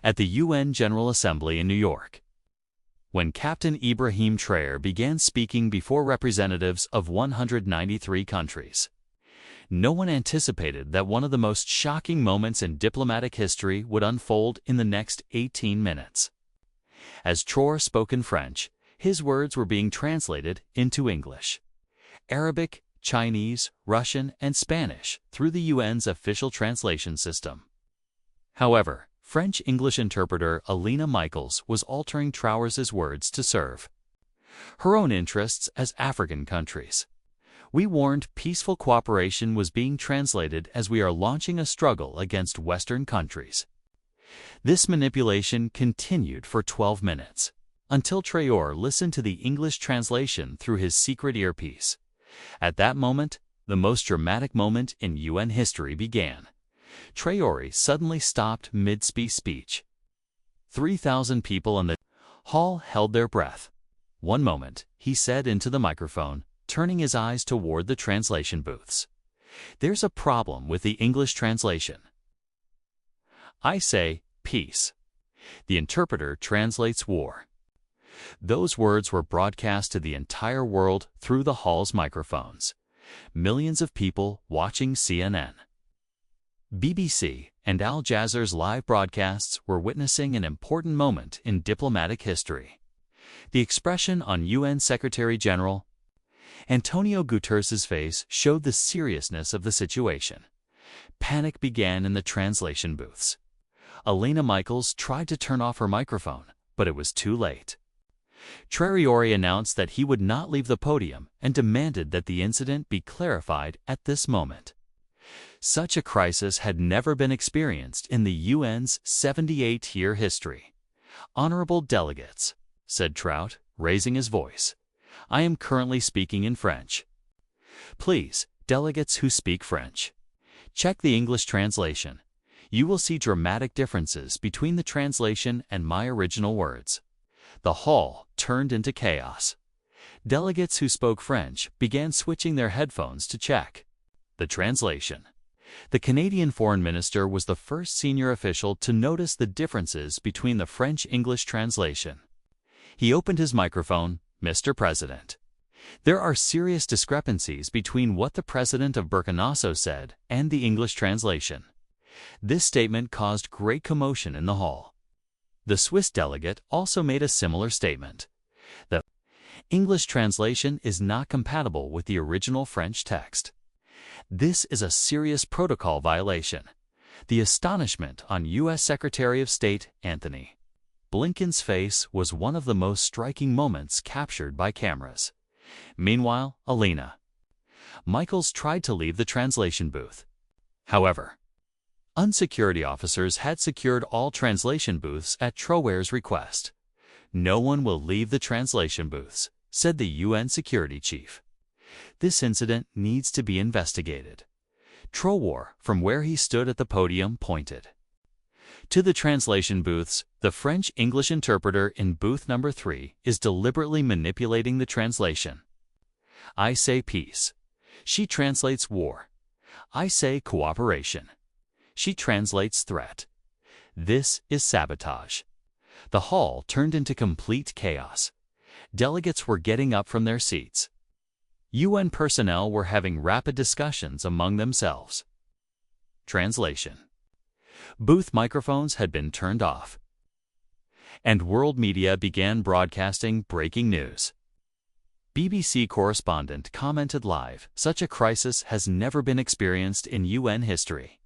at the UN General Assembly in New York. When Captain Ibrahim Traoré began speaking before representatives of 193 countries, no one anticipated that one of the most shocking moments in diplomatic history would unfold in the next 18 minutes. As Traoré spoke in French, his words were being translated into English, Arabic, Chinese, Russian, and Spanish through the UN's official translation system. However, French-English interpreter Elena Michaels was altering Traoré's words to serve her own interests as African countries. We warned peaceful cooperation was being translated as we are launching a struggle against Western countries. This manipulation continued for 12 minutes, until Traoré listened to the English translation through his secret earpiece. At that moment, the most dramatic moment in UN history began. Traoré suddenly stopped mid-speech. 3,000 people in the hall held their breath. "One moment," he said into the microphone, turning his eyes toward the translation booths. "There's a problem with the English translation. I say peace. The interpreter translates war." Those words were broadcast to the entire world through the hall's microphones. Millions of people watching CNN, BBC, and Al Jazeera's live broadcasts were witnessing an important moment in diplomatic history. The expression on UN Secretary-General Antonio Guterres' face showed the seriousness of the situation. Panic began in the translation booths. Elena Michaels tried to turn off her microphone, but it was too late. Traoré announced that he would not leave the podium and demanded that the incident be clarified at this moment. Such a crisis had never been experienced in the UN's 78-year history. "Honorable delegates," said Traoré, raising his voice, "I am currently speaking in French. Please, delegates who speak French, check the English translation. You will see dramatic differences between the translation and my original words." The hall turned into chaos. Delegates who spoke French began switching their headphones to check the translation. The Canadian foreign minister was the first senior official to notice the differences between the French-English translation. He opened his microphone. "Mr. President, there are serious discrepancies between what the president of Burkinafaso said and the English translation." This statement caused great commotion in the hall. The Swiss delegate also made a similar statement. The English translation is not compatible with the original French text. This is a serious protocol violation. The astonishment on U.S. Secretary of State Antony Blinken's face was one of the most striking moments captured by cameras. Meanwhile, Elena Michaels tried to leave the translation booth. However, security officers had secured all translation booths at Traoré's request. "No one will leave the translation booths," said the UN security chief. "This incident needs to be investigated." Traoré, from where he stood at the podium, pointed to the translation booths. "The French-English interpreter in booth number 3 is deliberately manipulating the translation. I say peace. She translates war. I say cooperation. She translates threat. This is sabotage." The hall turned into complete chaos. Delegates were getting up from their seats. UN personnel were having rapid discussions among themselves. Translation. Booth microphones had been turned off, and world media began broadcasting breaking news. BBC correspondent commented live, "Such a crisis has never been experienced in UN history."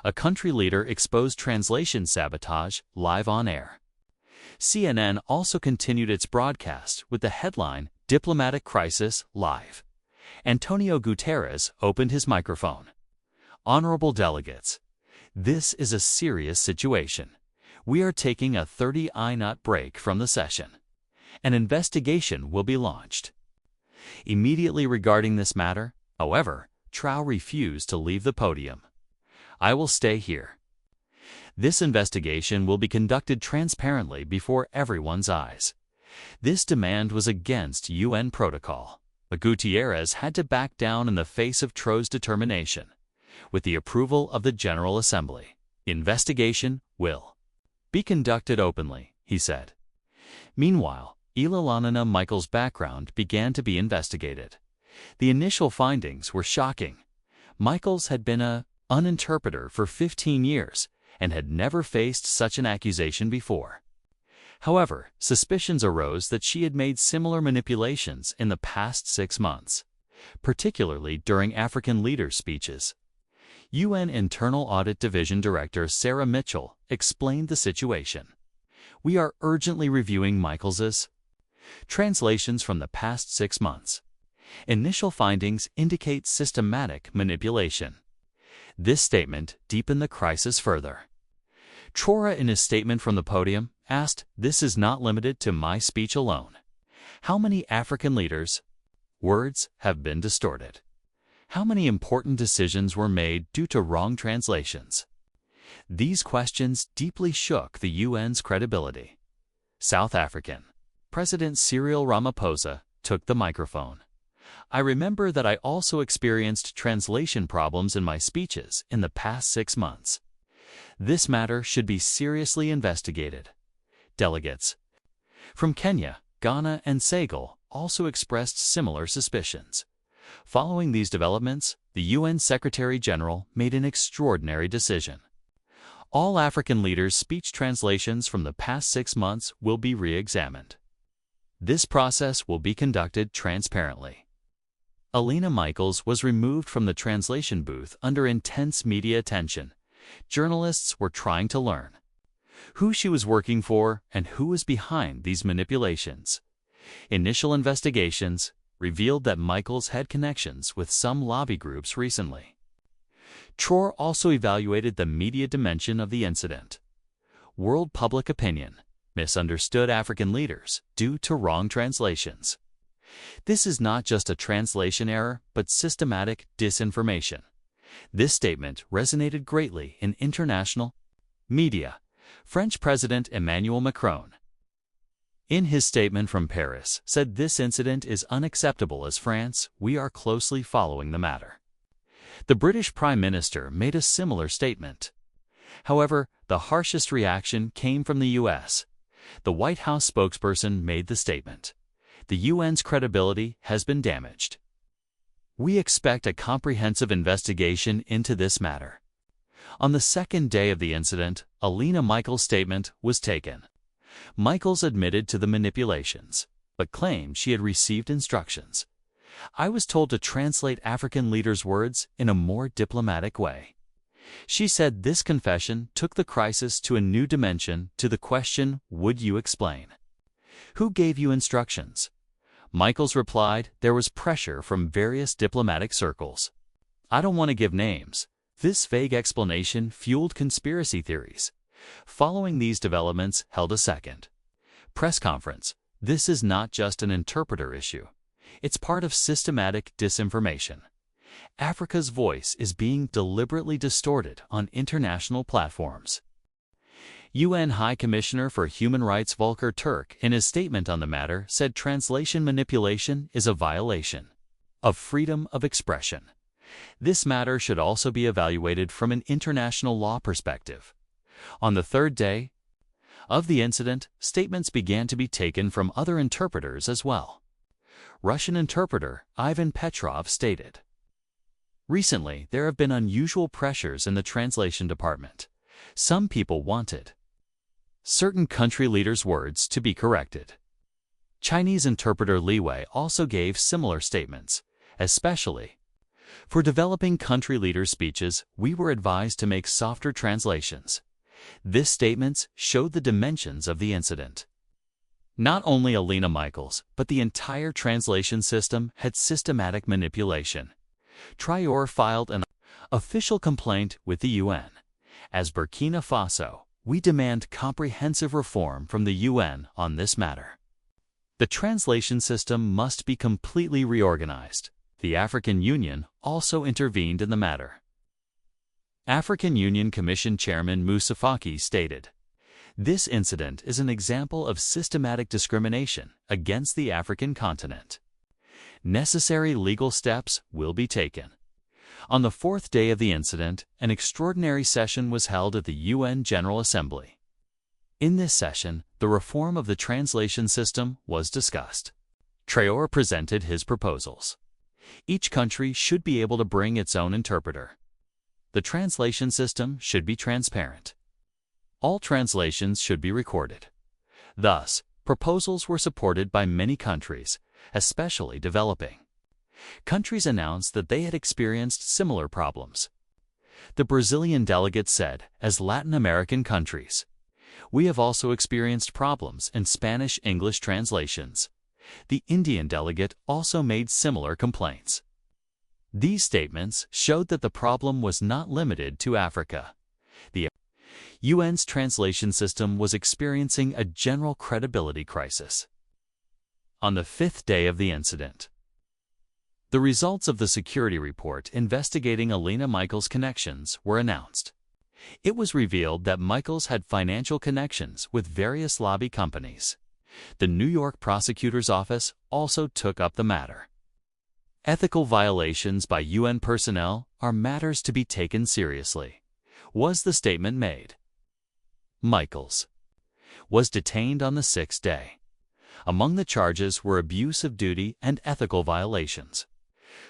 A country leader exposed translation sabotage live on air. CNN also continued its broadcast with the headline, "Diplomatic Crisis Live." Antonio Guterres opened his microphone. "Honorable delegates, this is a serious situation. We are taking a 30-minute break from the session. An investigation will be launched." Immediately regarding this matter, however, Traoré refused to leave the podium. "I will stay here. This investigation will be conducted transparently before everyone's eyes." This demand was against UN protocol, but Guterres had to back down in the face of Traoré's determination. With the approval of the General Assembly, investigation will be conducted openly, he said. Meanwhile, Elena Michaels' background began to be investigated. The initial findings were shocking. Michaels had been an interpreter for 15 years and had never faced such an accusation before. However, suspicions arose that she had made similar manipulations in the past 6 months, particularly during African leaders' speeches. UN Internal Audit Division Director Sarah Mitchell explained the situation. "We are urgently reviewing Michaels's translations from the past 6 months. Initial findings indicate systematic manipulation." This statement deepened the crisis further. Traoré, in his statement from the podium, asked, "This is not limited to my speech alone. How many African leaders' words have been distorted? How many important decisions were made due to wrong translations?" These questions deeply shook the UN's credibility. South African President Cyril Ramaphosa took the microphone. "I remember that I also experienced translation problems in my speeches in the past 6 months. This matter should be seriously investigated." Delegates from Kenya, Ghana, and Senegal also expressed similar suspicions. Following these developments, the UN Secretary-General made an extraordinary decision. All African leaders' speech translations from the past 6 months will be re-examined. This process will be conducted transparently. Elena Michaels was removed from the translation booth under intense media attention. Journalists were trying to learn who she was working for and who was behind these manipulations. Initial investigations revealed that Michaels had connections with some lobby groups recently. Traoré also evaluated the media dimension of the incident. World public opinion misunderstood African leaders due to wrong translations. This is not just a translation error, but systematic disinformation. This statement resonated greatly in international media. French President Emmanuel Macron, in his statement from Paris, said, "This incident is unacceptable. As France, we are closely following the matter." The British Prime Minister made a similar statement. However, the harshest reaction came from the US. The White House spokesperson made the statement, "The UN's credibility has been damaged. We expect a comprehensive investigation into this matter." On the second day of the incident, Elena Michaels' statement was taken. Michaels admitted to the manipulations, but claimed she had received instructions. "I was told to translate African leaders' words in a more diplomatic way." She said this confession took the crisis to a new dimension, to the question, "Would you explain? Who gave you instructions?" Michaels replied, "There was pressure from various diplomatic circles. I don't want to give names." This vague explanation fueled conspiracy theories. Following these developments, held a second press conference. "This is not just an interpreter issue. It's part of systematic disinformation. Africa's voice is being deliberately distorted on international platforms." UN High Commissioner for Human Rights Volker Turk, in his statement on the matter, said translation manipulation is a violation of freedom of expression. This matter should also be evaluated from an international law perspective. On the third day of the incident, statements began to be taken from other interpreters as well. Russian interpreter Ivan Petrov stated, "Recently, there have been unusual pressures in the translation department. Some people wanted certain country leaders' words to be corrected." Chinese interpreter Li Wei also gave similar statements. "Especially for developing country leaders' speeches, we were advised to make softer translations." This statement showed the dimensions of the incident. Not only Elena Michaels, but the entire translation system had systematic manipulation. Traoré filed an official complaint with the UN. "As Burkina Faso, we demand comprehensive reform from the UN on this matter. The translation system must be completely reorganized." The African Union also intervened in the matter. African Union Commission Chairman Moussa Faki stated, "This incident is an example of systematic discrimination against the African continent. Necessary legal steps will be taken." On the fourth day of the incident, an extraordinary session was held at the UN General Assembly. In this session, the reform of the translation system was discussed. Traoré presented his proposals. Each country should be able to bring its own interpreter. The translation system should be transparent. All translations should be recorded. Thus, proposals were supported by many countries, especially developing. Countries announced that they had experienced similar problems. The Brazilian delegate said, as Latin American countries, "We have also experienced problems in Spanish-English translations." The Indian delegate also made similar complaints. These statements showed that the problem was not limited to Africa. The UN's translation system was experiencing a general credibility crisis. On the fifth day of the incident, the results of the security report investigating Elena Michaels' connections were announced. It was revealed that Michaels had financial connections with various lobby companies. The New York prosecutor's office also took up the matter. Ethical violations by UN personnel are matters to be taken seriously, was the statement made. Michaels was detained on the sixth day. Among the charges were abuse of duty and ethical violations.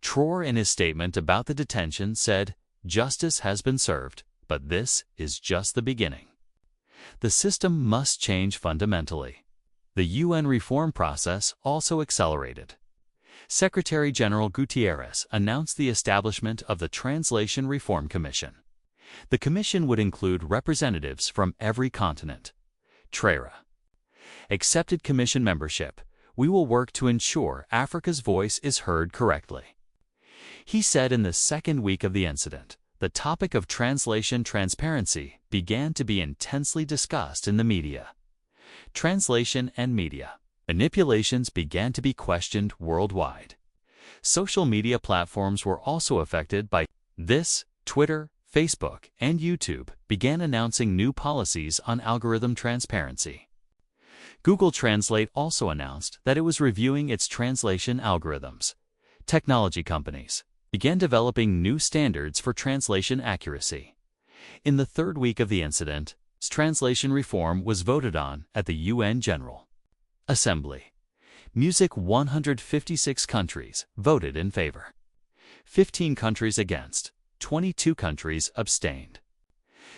Traoré, in his statement about the detention, said, "Justice has been served, but this is just the beginning." The system must change fundamentally. The UN reform process also accelerated. Secretary General Guterres announced the establishment of the Translation Reform Commission. The commission would include representatives from every continent. Traoré accepted commission membership. "We will work to ensure Africa's voice is heard correctly." He said in the second week of the incident, the topic of translation transparency began to be intensely discussed in the media. Translation and media manipulations began to be questioned worldwide. Social media platforms were also affected by this. Twitter, Facebook, and YouTube began announcing new policies on algorithm transparency. Google Translate also announced that it was reviewing its translation algorithms. Technology companies began developing new standards for translation accuracy. In the third week of the incident, translation reform was voted on at the UN General Assembly. 156 countries voted in favor. 15 countries against. 22 countries abstained.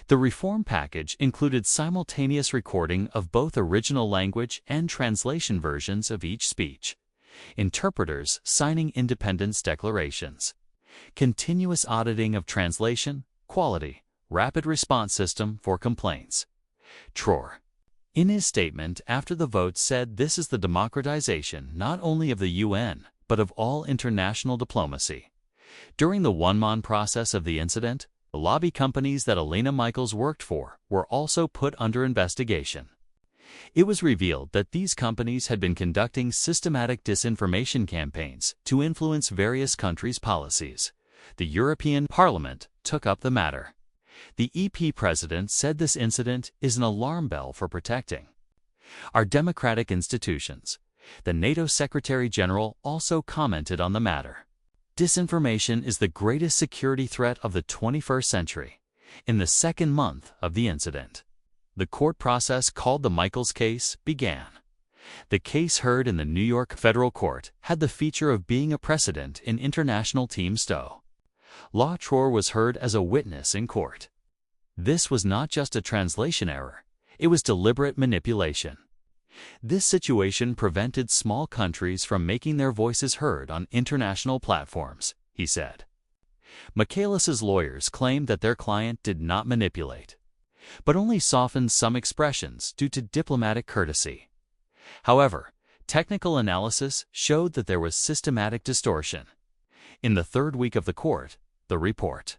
The reform package included simultaneous recording of both original language and translation versions of each speech, interpreters signing independence declarations, continuous auditing of translation, quality, rapid response system for complaints. Traoré, in his statement after the vote, said this is the democratization not only of the UN, but of all international diplomacy. During the one-man process of the incident, the lobby companies that Elena Michaels worked for were also put under investigation. It was revealed that these companies had been conducting systematic disinformation campaigns to influence various countries' policies. The European Parliament took up the matter. The EP president said this incident is an alarm bell for protecting our democratic institutions. The NATO Secretary General also commented on the matter. Disinformation is the greatest security threat of the 21st century. In the second month of the incident, the court process called the Michaels case began. The case heard in the New York Federal Court had the feature of being a precedent in international team stow law. Traoré was heard as a witness in court. This was not just a translation error, it was deliberate manipulation. This situation prevented small countries from making their voices heard on international platforms, he said. Michaels's lawyers claimed that their client did not manipulate, but only softened some expressions due to diplomatic courtesy. However, technical analysis showed that there was systematic distortion. In the third week of the court, the report,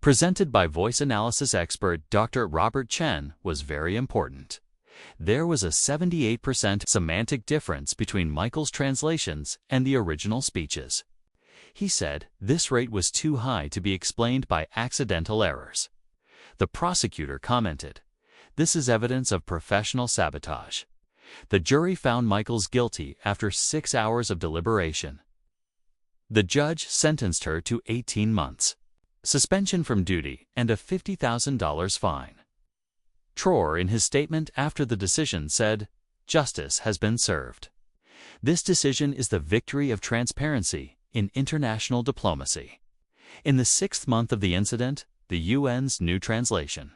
presented by voice analysis expert Dr. Robert Chen, was very important. There was a 78% semantic difference between Michaels' translations and the original speeches. He said this rate was too high to be explained by accidental errors. The prosecutor commented, "This is evidence of professional sabotage." The jury found Michaels guilty after 6 hours of deliberation. The judge sentenced her to 18 months, suspension from duty, and a $50,000 fine. Traoré, in his statement after the decision, said, "Justice has been served. This decision is the victory of transparency in international diplomacy." In the 6th month of the incident, the UN's new translation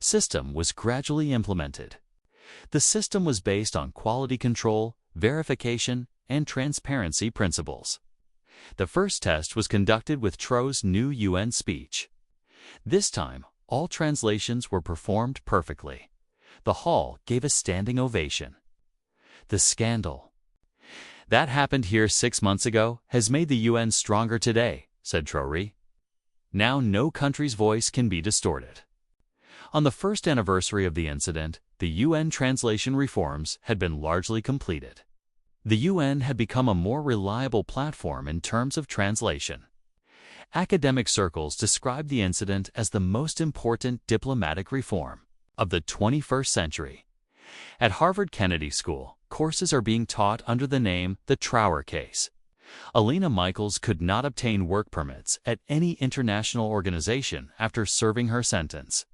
system was gradually implemented. The system was based on quality control, verification, and transparency principles. The first test was conducted with Traoré's new UN speech. This time, all translations were performed perfectly. The hall gave a standing ovation. The scandal that happened here 6 months ago has made the UN stronger today, said Traoré. Now no country's voice can be distorted. On the first anniversary of the incident, the UN translation reforms had been largely completed. The UN had become a more reliable platform in terms of translation. Academic circles describe the incident as the most important diplomatic reform of the 21st century. At Harvard Kennedy School, courses are being taught under the name The Traoré Case. Elena Michaels could not obtain work permits at any international organization after serving her sentence.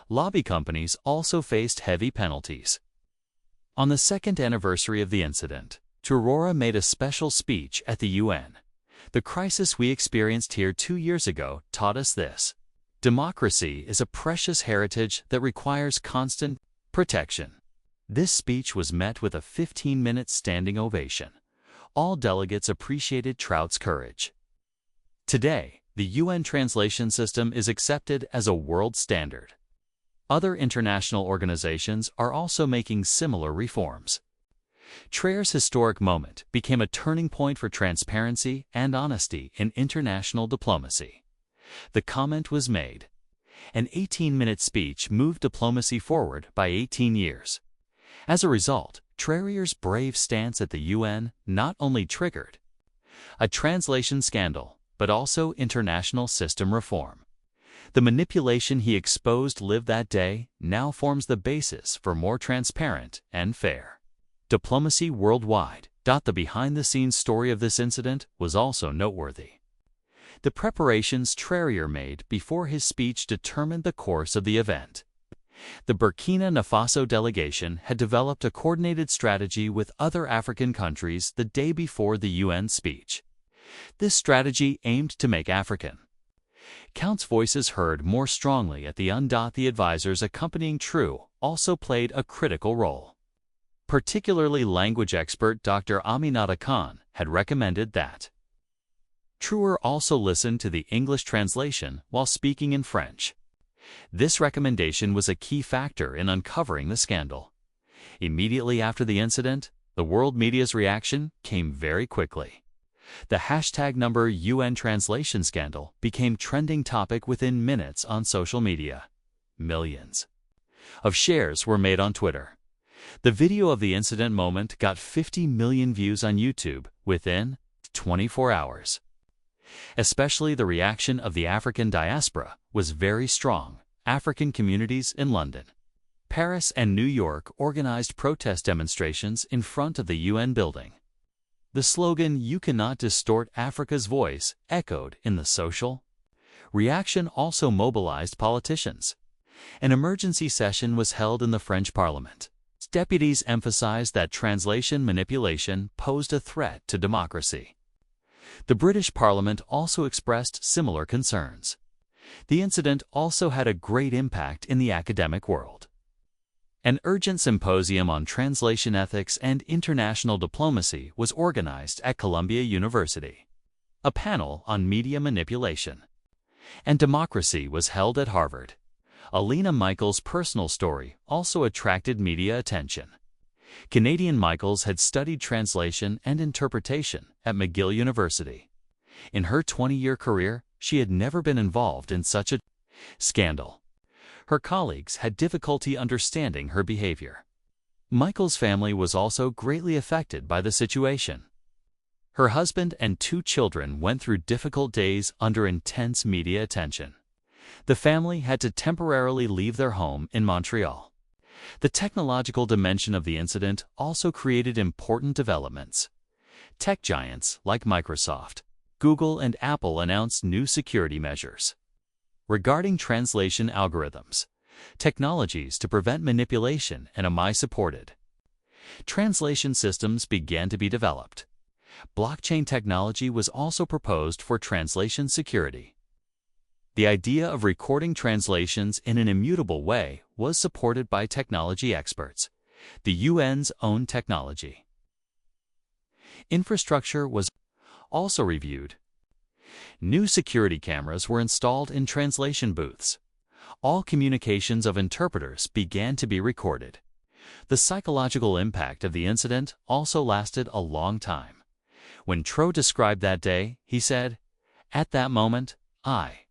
Lobby companies also faced heavy penalties. On the second anniversary of the incident, Traoré made a special speech at the UN. "The crisis we experienced here 2 years ago taught us this. Democracy is a precious heritage that requires constant protection." This speech was met with a 15-minute standing ovation. All delegates appreciated Traoré's courage. Today, the UN translation system is accepted as a world standard. Other international organizations are also making similar reforms. Traoré's historic moment became a turning point for transparency and honesty in international diplomacy. The comment was made. An 18-minute speech moved diplomacy forward by 18 years. As a result, Traoré's brave stance at the UN not only triggered a translation scandal, but also international system reform. The manipulation he exposed live that day now forms the basis for more transparent and fair diplomacy worldwide. The behind-the-scenes story of this incident was also noteworthy. The preparations Traoré made before his speech determined the course of the event. The Burkina-Faso delegation had developed a coordinated strategy with other African countries the day before the UN speech. This strategy aimed to make African Count's voices heard more strongly at the UN. The advisors accompanying Traoré also played a critical role. Particularly language expert Dr. Aminata Khan had recommended that Traoré also listen to the English translation while speaking in French. This recommendation was a key factor in uncovering the scandal. Immediately after the incident, the world media's reaction came very quickly. The #UN translation scandal became trending topic within minutes on social media. Millions of shares were made on Twitter. The video of the incident moment got 50 million views on YouTube within 24 hours. Especially the reaction of the African diaspora was very strong. African communities in London, Paris, and New York organized protest demonstrations in front of the UN building. The slogan, "You cannot distort Africa's voice," echoed in the social reaction. Also mobilized politicians. An emergency session was held in the French Parliament. Deputies emphasized that translation manipulation posed a threat to democracy. The British Parliament also expressed similar concerns. The incident also had a great impact in the academic world. An urgent symposium on translation ethics and international diplomacy was organized at Columbia University. A panel on media manipulation and democracy was held at Harvard. Elena Michaels' personal story also attracted media attention. Canadian Michaels had studied translation and interpretation at McGill University. In her 20-year career, she had never been involved in such a scandal. Her colleagues had difficulty understanding her behavior. Michaels' family was also greatly affected by the situation. Her husband and 2 children went through difficult days under intense media attention. The family had to temporarily leave their home in Montreal. The technological dimension of the incident also created important developments. Tech giants like Microsoft, Google, and Apple announced new security measures regarding translation algorithms. Technologies to prevent manipulation and am supported. Translation systems began to be developed. Blockchain technology was also proposed for translation security. The idea of recording translations in an immutable way was supported by technology experts, the UN's own technology. Infrastructure was also reviewed. New security cameras were installed in translation booths. All communications of interpreters began to be recorded. The psychological impact of the incident also lasted a long time. When Traoré described that day, he said, "At that moment, I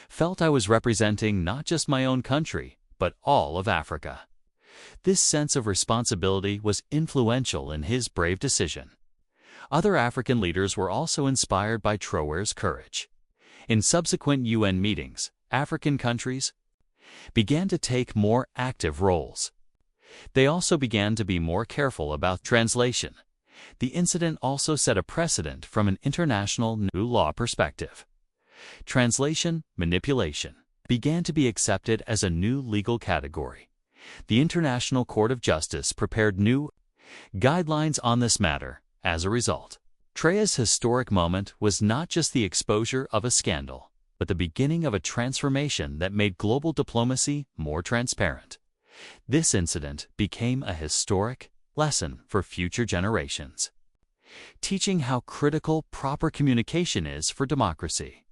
felt I was representing not just my own country, but all of Africa." This sense of responsibility was influential in his brave decision. Other African leaders were also inspired by Traoré's courage. In subsequent UN meetings, African countries began to take more active roles. They also began to be more careful about translation. The incident also set a precedent from an international new law perspective. Translation manipulation began to be accepted as a new legal category. The International Court of Justice prepared new guidelines on this matter. As a result, Traoré's historic moment was not just the exposure of a scandal, but the beginning of a transformation that made global diplomacy more transparent. This incident became a historic lesson for future generations, teaching how critical proper communication is for democracy.